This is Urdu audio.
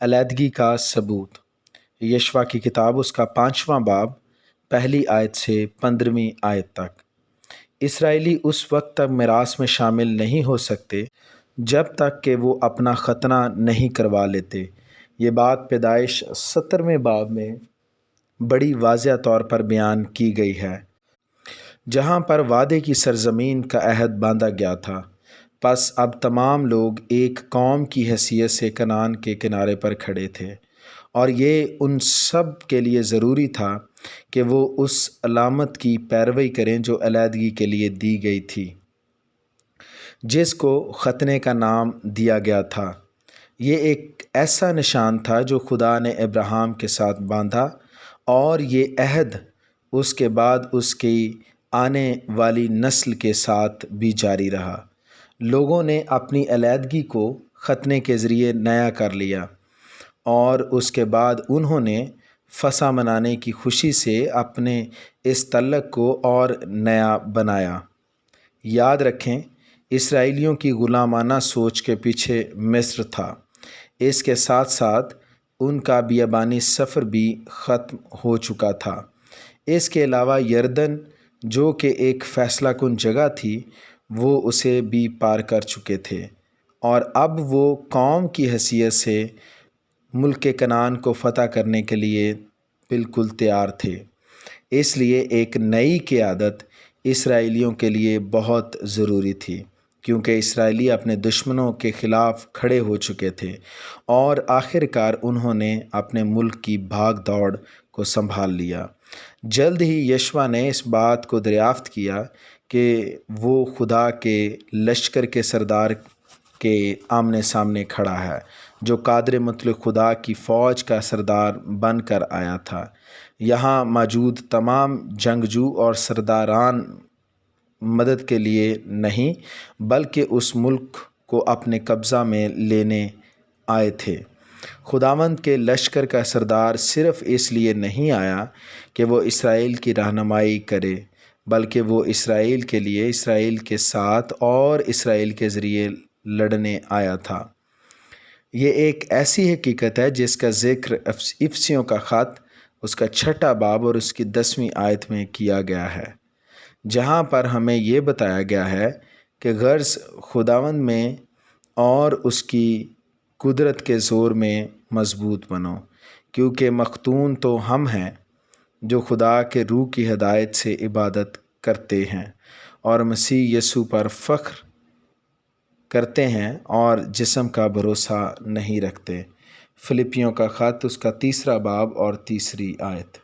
علیحدگی کا ثبوت۔ یشوع کی کتاب اس کا 5واں باب پہلی آیت سے 15ویں آیت تک۔ اسرائیلی اس وقت تک میراث میں شامل نہیں ہو سکتے جب تک کہ وہ اپنا ختنہ نہیں کروا لیتے۔ یہ بات پیدائش 17ویں باب میں بڑی واضح طور پر بیان کی گئی ہے، جہاں پر وعدے کی سرزمین کا عہد باندھا گیا تھا۔ پس اب تمام لوگ ایک قوم کی حیثیت سے کنعان کے کنارے پر کھڑے تھے، اور یہ ان سب کے لیے ضروری تھا کہ وہ اس علامت کی پیروی کریں جو علیحدگی کے لیے دی گئی تھی، جس کو ختنے کا نام دیا گیا تھا۔ یہ ایک ایسا نشان تھا جو خدا نے ابراہیم کے ساتھ باندھا، اور یہ عہد اس کے بعد اس کی آنے والی نسل کے ساتھ بھی جاری رہا۔ لوگوں نے اپنی علیحدگی کو ختنے کے ذریعے نیا کر لیا، اور اس کے بعد انہوں نے فسح منانے کی خوشی سے اپنے اس تعلق کو اور نیا بنایا۔ یاد رکھیں، اسرائیلیوں کی غلامانہ سوچ کے پیچھے مصر تھا۔ اس کے ساتھ ساتھ ان کا بیابانی سفر بھی ختم ہو چکا تھا۔ اس کے علاوہ یردن، جو کہ ایک فیصلہ کن جگہ تھی، وہ اسے بھی پار کر چکے تھے، اور اب وہ قوم کی حیثیت سے ملک کنعان کو فتح کرنے کے لیے بالکل تیار تھے۔ اس لیے ایک نئی قیادت اسرائیلیوں کے لیے بہت ضروری تھی، کیونکہ اسرائیلی اپنے دشمنوں کے خلاف کھڑے ہو چکے تھے، اور آخر کار انہوں نے اپنے ملک کی بھاگ دوڑ کو سنبھال لیا۔ جلد ہی یشوع نے اس بات کو دریافت کیا کہ وہ خدا کے لشکر کے سردار کے آمنے سامنے کھڑا ہے، جو قادر مطلق خدا کی فوج کا سردار بن کر آیا تھا۔ یہاں موجود تمام جنگجو اور سرداران مدد کے لیے نہیں، بلکہ اس ملک کو اپنے قبضہ میں لینے آئے تھے۔ خداوند کے لشکر کا سردار صرف اس لیے نہیں آیا کہ وہ اسرائیل کی رہنمائی کرے، بلکہ وہ اسرائیل کے لیے، اسرائیل کے ساتھ اور اسرائیل کے ذریعے لڑنے آیا تھا۔ یہ ایک ایسی حقیقت ہے جس کا ذکر افسیوں کا خط اس کا 6واں باب اور اس کی 10ویں آیت میں کیا گیا ہے، جہاں پر ہمیں یہ بتایا گیا ہے کہ غرض خداوند میں اور اس کی قدرت کے زور میں مضبوط بنو، کیونکہ مختون تو ہم ہیں جو خدا کے روح کی ہدایت سے عبادت کرتے ہیں اور مسیح یسوع پر فخر کرتے ہیں اور جسم کا بھروسہ نہیں رکھتے۔ فلپیوں کا خط اس کا 3واں باب اور 3 آیت۔